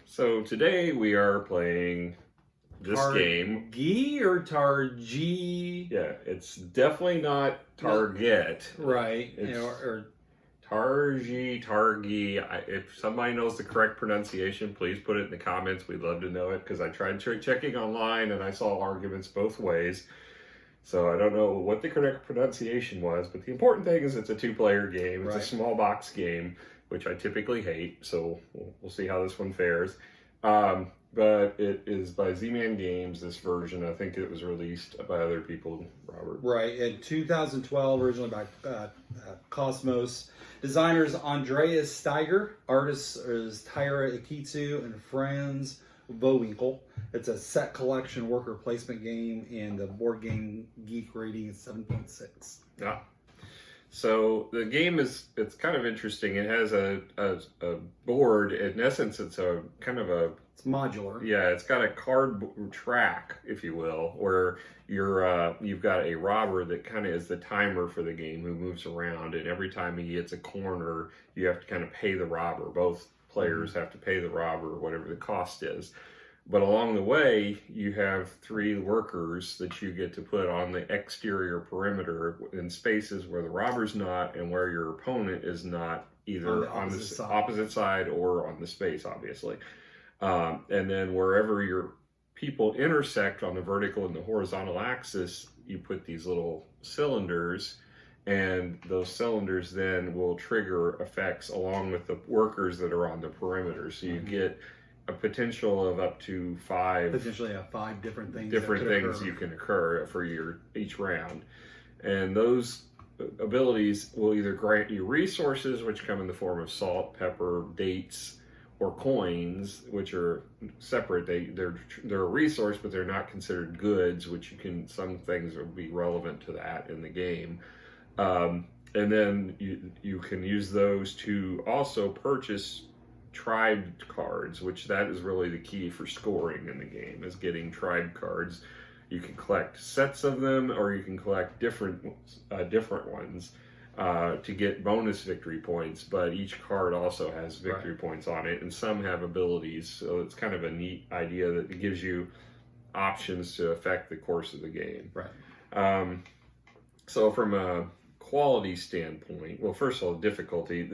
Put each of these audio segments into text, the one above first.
So today we are playing this game. Targi or Targi? Yeah, it's definitely not Target. Right. It's or Targi. If somebody knows the correct pronunciation, please put it in the comments. We'd love to know it because I tried checking online and I saw arguments both ways. So I don't know what the correct pronunciation was, but the important thing is it's a two-player game. It's a small box game, which I typically hate. So we'll see how this one fares. But it is by Z-Man Games, this version. I think it was released by other people, Robert. Right, in 2012, originally by Cosmos. Designers Andreas Steiger. Artists is Tyra Ikitsu and Franz Vowinkle. It's a set collection worker placement game, and the board game geek rating is 7.6. Yeah. So the game it's kind of interesting. It has a board. In essence, it's a kind of a... It's modular. Yeah, it's got a card track, if you will, where you've got a robber that kind of is the timer for the game who moves around, and every time he hits a corner, you have to kind of pay the robber. Both players have to pay the robber whatever the cost is. But along the way, you have three workers that you get to put on the exterior perimeter in spaces where the robber's not and where your opponent is not, either on the opposite side or on the space, obviously. And then wherever your people intersect on the vertical and the horizontal axis, you put these little cylinders, and those cylinders then will trigger effects along with the workers that are on the perimeter. So you get a potential of up to five different things. You can occur for each round, and those abilities will either grant you resources, which come in the form of salt, pepper, dates, or coins, which are separate. They're a resource, but they're not considered goods. Which some things will be relevant to that in the game. And then you can use those to also purchase tribe cards, which that is really the key for scoring in the game, is getting tribe cards. You can collect sets of them, or you can collect different ones to get bonus victory points, but each card also has victory points on it, and some have abilities, so it's kind of a neat idea that it gives you options to affect the course of the game. So from a quality standpoint, well, first of all, difficulty,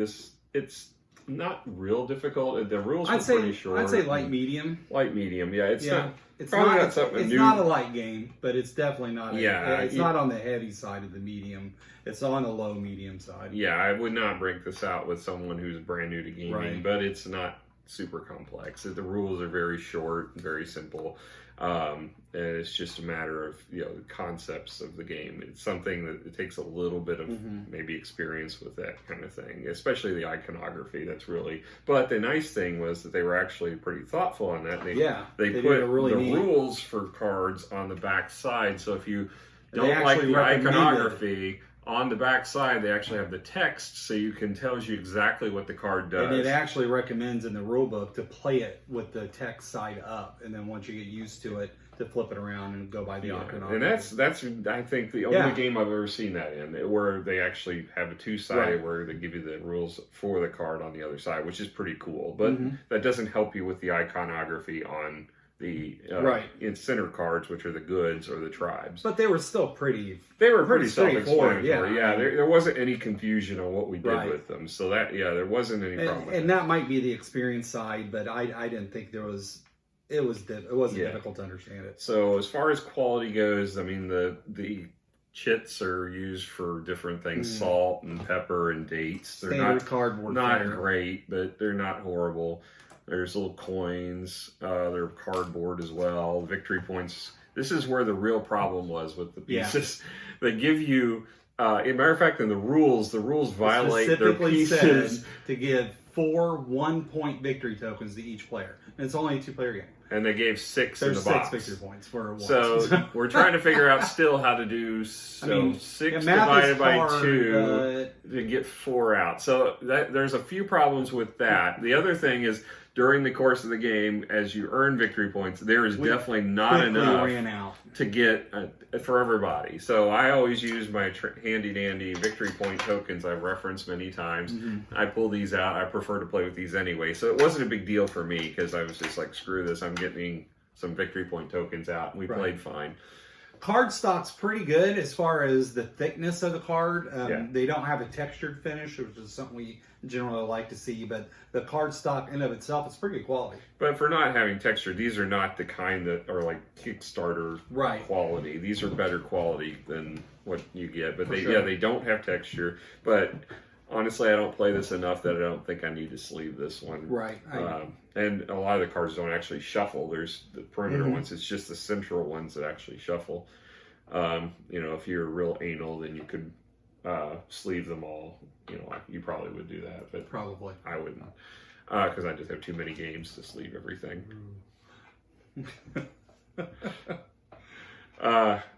it's not real difficult. The rules are pretty short. I'd say light medium. Light medium, yeah. It's not something new. It's not a light game, but it's definitely not. It's not on the heavy side of the medium. It's on the low medium side. Yeah, I would not break this out with someone who's brand new to gaming, but it's not super complex. The rules are very short, very simple, and it's just a matter of the concepts of the game. It's something that it takes a little bit of maybe experience with that kind of thing, especially the iconography. That's really. But the nice thing was that they were actually pretty thoughtful on that. They put the rules for cards on the back side, so if you don't like the iconography. On the back side, they actually have the text, so tells you exactly what the card does. And it actually recommends in the rule book to play it with the text side up, and then once you get used to it, to flip it around and go by the iconography. And that's I think the only game I've ever seen that in, where they actually have a two-sided where they give you the rules for the card on the other side, which is pretty cool. But that doesn't help you with the iconography on the in center cards, which are the goods or the tribes. But they were still pretty. They were pretty self-explanatory. Yeah, there wasn't any confusion on what we did with them. So there wasn't any problem. And that might be the experience side, but I didn't think there was. It wasn't difficult to understand it. So as far as quality goes, I mean the chits are used for different things: salt and pepper and dates. They're Standard cardboard. Not great, but they're not horrible. There's little coins. They're cardboard as well. Victory points. This is where the real problem was with the pieces. They give you, as a matter of fact, in the rules violate their pieces. Said to give 4 1-point victory tokens to each player. And it's only a 2-player game. and they gave 6 There's in the box. 6 victory points for one. So we're trying to figure out still how to do 6 divided by 2 to get 4 out. So there's a few problems with that. The other thing is during the course of the game, as you earn victory points, there is definitely not enough to get for everybody. So I always use my handy dandy victory point tokens I've referenced many times. I pull these out. I prefer to play with these anyway. So it wasn't a big deal for me because I was just like, screw this. I'm getting some victory point tokens out. And we played fine. Card stock's pretty good as far as the thickness of the card. They don't have a textured finish, which is something we generally like to see, but the card stock in of itself is pretty good quality. But for not having texture, these are not the kind that are like Kickstarter quality. These are better quality than what you get, but they don't have texture. But honestly, I don't play this enough that I don't think I need to sleeve this one. Right. And a lot of the cards don't actually shuffle. There's the perimeter ones. It's just the central ones that actually shuffle. If you're real anal, then you could sleeve them all. You probably would do that, but probably I wouldn't, because I just have too many games to sleeve everything.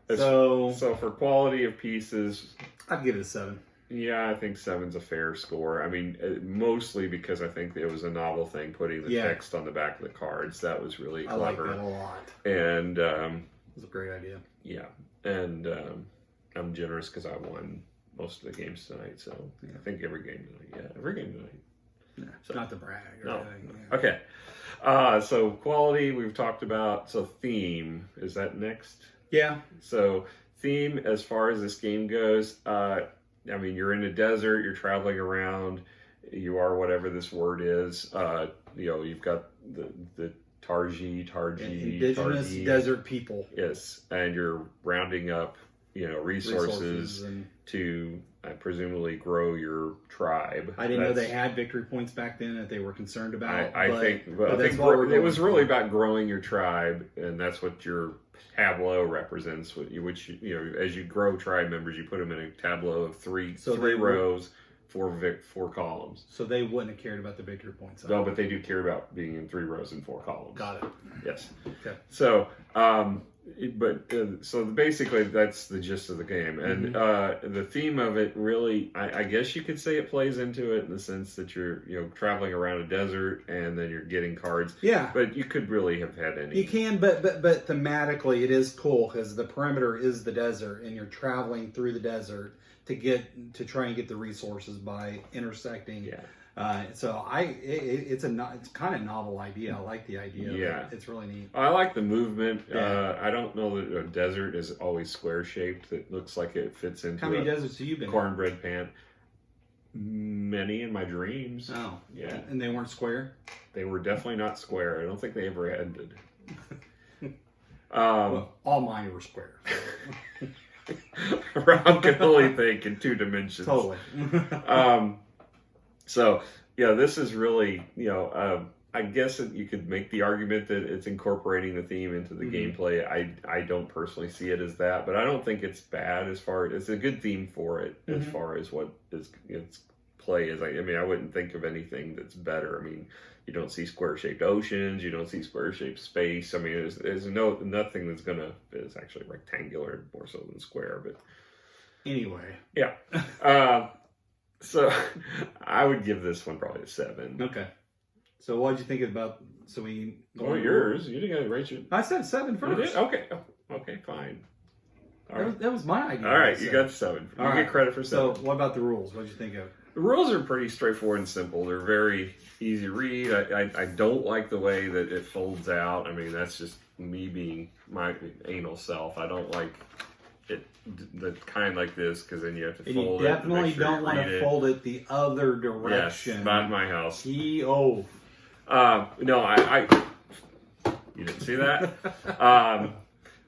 So for quality of pieces, I'd give it a 7. Yeah, I think 7's a fair score. I mean, mostly because I think it was a novel thing, putting the text on the back of the cards. That was really clever. I like that a lot. And it was a great idea. Yeah, and I'm generous because I won most of the games tonight. So I think every game tonight. Yeah, every game tonight. No, so, not to brag or anything. Yeah. Okay. So quality we've talked about. So theme, is that next? Yeah. So theme, as far as this game goes, I mean, you're in a desert, you're traveling around, you are whatever this word is. You've got the Targi, indigenous desert people. Yes, and you're rounding up, resources to presumably grow your tribe. I didn't know they had victory points back then that they were concerned about. I think it was really about growing your tribe, and that's what your tableau represents. Which as you grow tribe members, you put them in a tableau of three rows, 4 columns. So they wouldn't have cared about the victory points. No, but they do care about being in 3 rows and 4 columns. Got it. Yes. Okay. So, so basically that's the gist of the game, and the theme of it really, I guess you could say it plays into it in the sense that you're traveling around a desert and then you're getting cards. Yeah. But you could really have had any. You can, but thematically it is cool because the perimeter is the desert and you're traveling through the desert to try and get the resources by intersecting. Yeah. So it's kind of a novel idea. I like the idea. Yeah, it's really neat. I like the movement. Yeah. I don't know that a desert is always square shaped. It looks like it fits into. How many deserts have you been? Cornbread pan. Many in my dreams. Oh, yeah. And they weren't square. They were definitely not square. I don't think they ever ended. Well, all mine were square. Rob can only think in 2 dimensions. Totally. So, this is really, I guess you could make the argument that it's incorporating the theme into the gameplay. I don't personally see it as that, but I don't think it's bad as far as it's a good theme for it as far as what its play is. I mean, I wouldn't think of anything that's better. I mean, you don't see square-shaped oceans, you don't see square-shaped space. I mean, there's nothing that's is actually rectangular more so than square, but anyway. Yeah. So I would give this one probably a 7. Okay. So what did you think about? Yours. You didn't rate your. I said 7 first. You did? Okay. Okay. Fine. That was my idea. All right. You got 7. You get credit for 7. So what about the rules? What did you think of? The rules are pretty straightforward and simple. They're very easy to read. I don't like the way that it folds out. I mean, that's just me being my anal self. I don't like it the kind like this because then you have to fold it. You definitely don't want to fold it the other direction. Yes, not my house. No, I you didn't see that?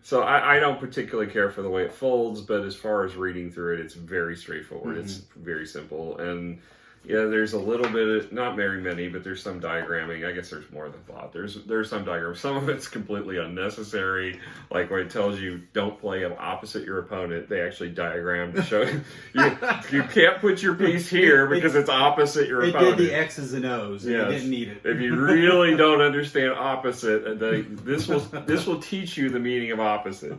So I don't particularly care for the way it folds, but as far as reading through it, it's very straightforward. It's very simple. And Yeah, there's a little bit of, not very many, but there's some diagramming. I guess there's more than thought. There's some diagram. Some of it's completely unnecessary. Like when it tells you don't play opposite your opponent, they actually diagram to show you can't put your piece here because it's opposite your opponent. It did the X's and O's, and you didn't need it. If you really don't understand opposite, this will teach you the meaning of opposite.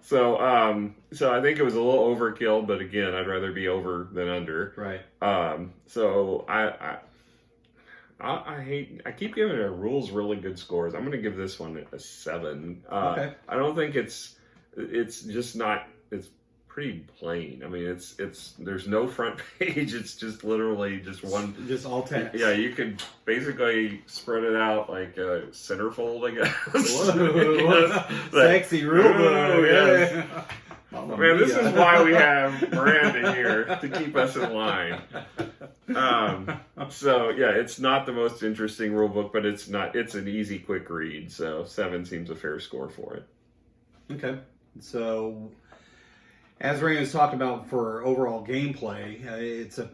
So I think it was a little overkill, but again, I'd rather be over than under. Right. So I keep giving our rules really good scores. I'm going to give this one a 7. Okay. I don't think it's just not, it's pretty plain. I mean, there's no front page. It's just literally just all text. Yeah, you could basically spread it out like a centerfold, I guess. Whoa, sexy rule book. Yes. Man, this is why we have Miranda here, to keep us in line. So yeah, it's not the most interesting rule book, but it's an easy, quick read. So 7 seems a fair score for it. Okay. So as Ray was talking about for overall gameplay, it's a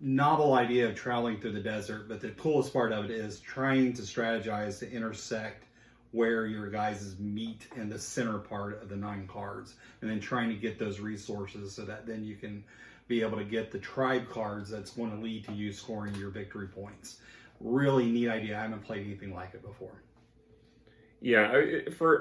novel idea of traveling through the desert, but the coolest part of it is trying to strategize to intersect where your guys meet in the center part of the 9 cards, and then trying to get those resources so that then you can be able to get the tribe cards that's going to lead to you scoring your victory points. Really neat idea. I haven't played anything like it before. Yeah, for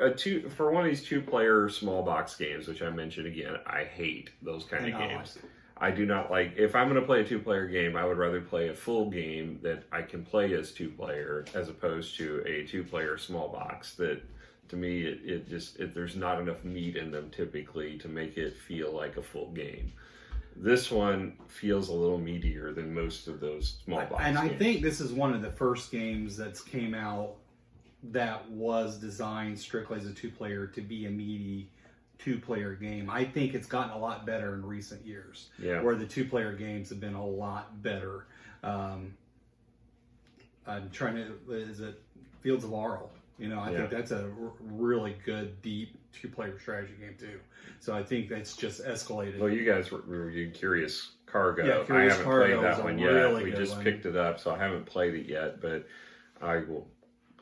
one of these 2-player small box games, which I mentioned again, I hate those kind of games. I do not like. If I'm going to play a 2-player game, I would rather play a full game that I can play as 2-player, as opposed to a 2-player small box. That, to me, there's not enough meat in them typically to make it feel like a full game. This one feels a little meatier than most of those small box games. And I think this is one of the first games that's came out that was designed strictly as a 2-player to be a meaty 2-player game. I think it's gotten a lot better in recent years. Yeah. Where the 2-player games have been a lot better. I'm trying to, is it Fields of Arle? I think that's a really good, deep 2-player strategy game too. So I think that's just escalated. Well, you guys reviewed Curious Cargo. Yeah, Curious I haven't Cargo played that one yet. Really we just picked it up, so I haven't played it yet, but I will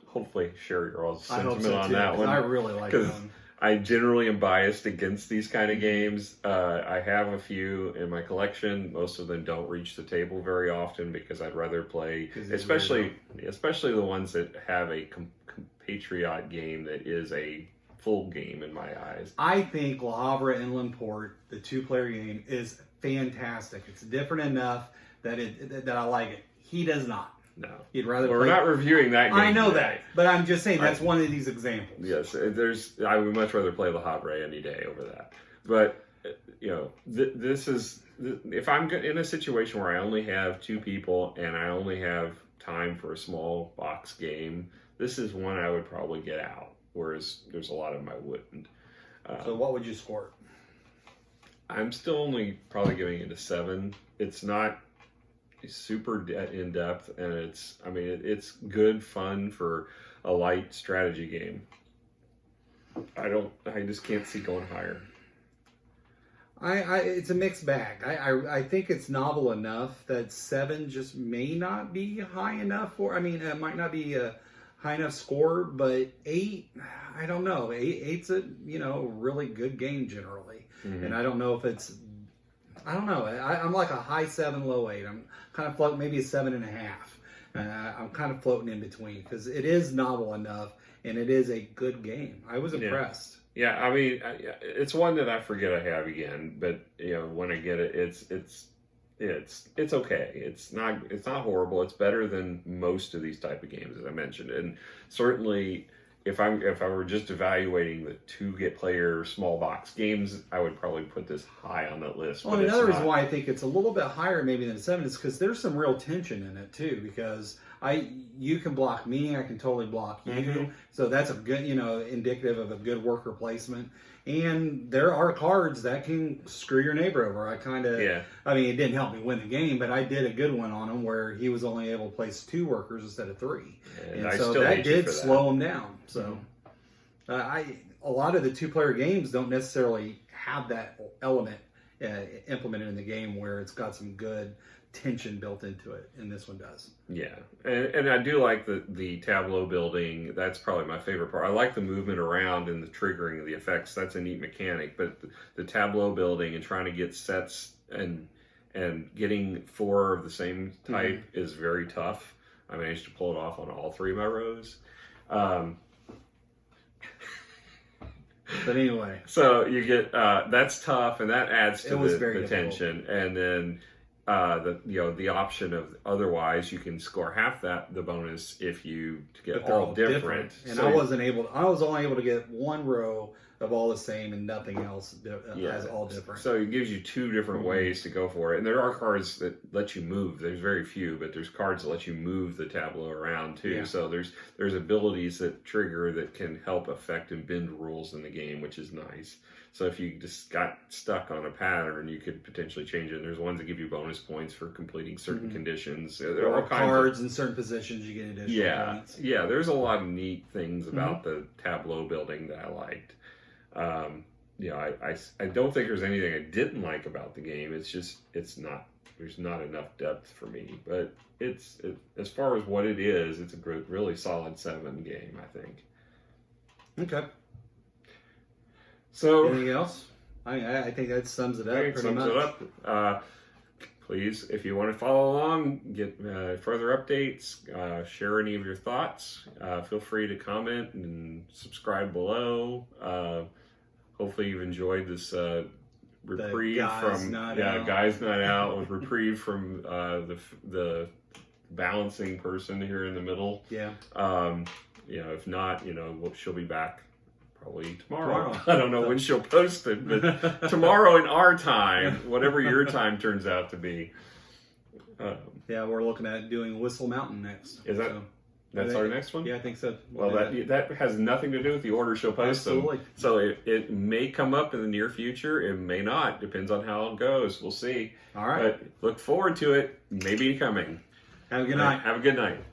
hopefully share your all's sentiment on that one. I really like that one. I generally am biased against these kind of games. I have a few in my collection. Most of them don't reach the table very often because I'd rather play, especially the ones that have a compatriot game that is a full game in my eyes. I think Le Havre Inland Port, the 2-player game, is fantastic. It's different enough that I like it. He does not. No. He'd rather we're not reviewing that game I know today. that, but I'm just saying that's one of these examples. Yes, I would much rather play Le Havre any day over that. But, this is, if I'm in a situation where I only have 2 people and I only have time for a small box game, this is one I would probably get out, whereas there's a lot of them I wouldn't. So what would you score it? I'm still only probably giving it a 7. It's not super in depth, and it's good fun for a light strategy game. I just can't see going higher. It's a mixed bag. I think it's novel enough that 7 just may not be high enough for. It might not be a high enough score, but 8, I don't know. 8's a really good game generally, and I don't know if it's. I don't know. I'm like a high 7, low 8. I'm kind of floating, maybe a 7.5. I'm kind of floating in between because it is novel enough and it is a good game. I was impressed. Yeah, it's one that I forget I have again, but when I get it, it's okay. It's not horrible. It's better than most of these type of games, as I mentioned, and certainly. If I were just evaluating the 2-player small box games, I would probably put this high on that list. Well, another reason why I think it's a little bit higher maybe than 7 is because there's some real tension in it too. Because you can block me, I can totally block you. So that's a good, indicative of a good worker placement. And there are cards that can screw your neighbor over. It didn't help me win the game, but I did a good one on him where he was only able to place 2 workers instead of 3. And so that did slow him down. So a lot of the 2-player games don't necessarily have that element implemented in the game where it's got some good tension built into it, and this one does. Yeah, and I do like the tableau building. That's probably my favorite part. I like the movement around and the triggering of the effects. That's a neat mechanic. But the tableau building and trying to get sets and getting 4 of the same type is very tough. I managed to pull it off on all 3 of my rows. But anyway, so you get that's tough, and that adds to the tension. And then the option of otherwise you can score half the bonus if you get all different. And so I was only able to get 1 row of all the same and nothing else as all different. So it gives you 2 different ways to go for it. And there are cards that let you move. There's very few, but there's cards that let you move the tableau around too. Yeah. So there's abilities that trigger that can help affect and bend rules in the game, which is nice. So if you just got stuck on a pattern, you could potentially change it. And there's ones that give you bonus points for completing certain conditions. There are all cards in certain positions you get additional points. Yeah, there's a lot of neat things about the tableau building that I liked. I don't think there's anything I didn't like about the game. It's just there's not enough depth for me. But as far as what it is, it's a really solid 7 game, I think. Okay. So anything else? I think that sums it up. Sums it up. Please, if you want to follow along, get further updates, share any of your thoughts. Feel free to comment and subscribe below. Hopefully you've enjoyed this reprieve from Guys Night Out with reprieve from the balancing person here in the middle. Yeah. If not, she'll be back probably tomorrow. I don't know when she'll post it, but tomorrow in our time, whatever your time turns out to be. Yeah, we're looking at doing Whistle Mountain next. Is that? That's our next one? Yeah, I think so. Well, that has nothing to do with the order she'll post them. So it may come up in the near future. It may not. Depends on how it goes. We'll see. All right. But look forward to it. Maybe coming. Have a good night. Have a good night.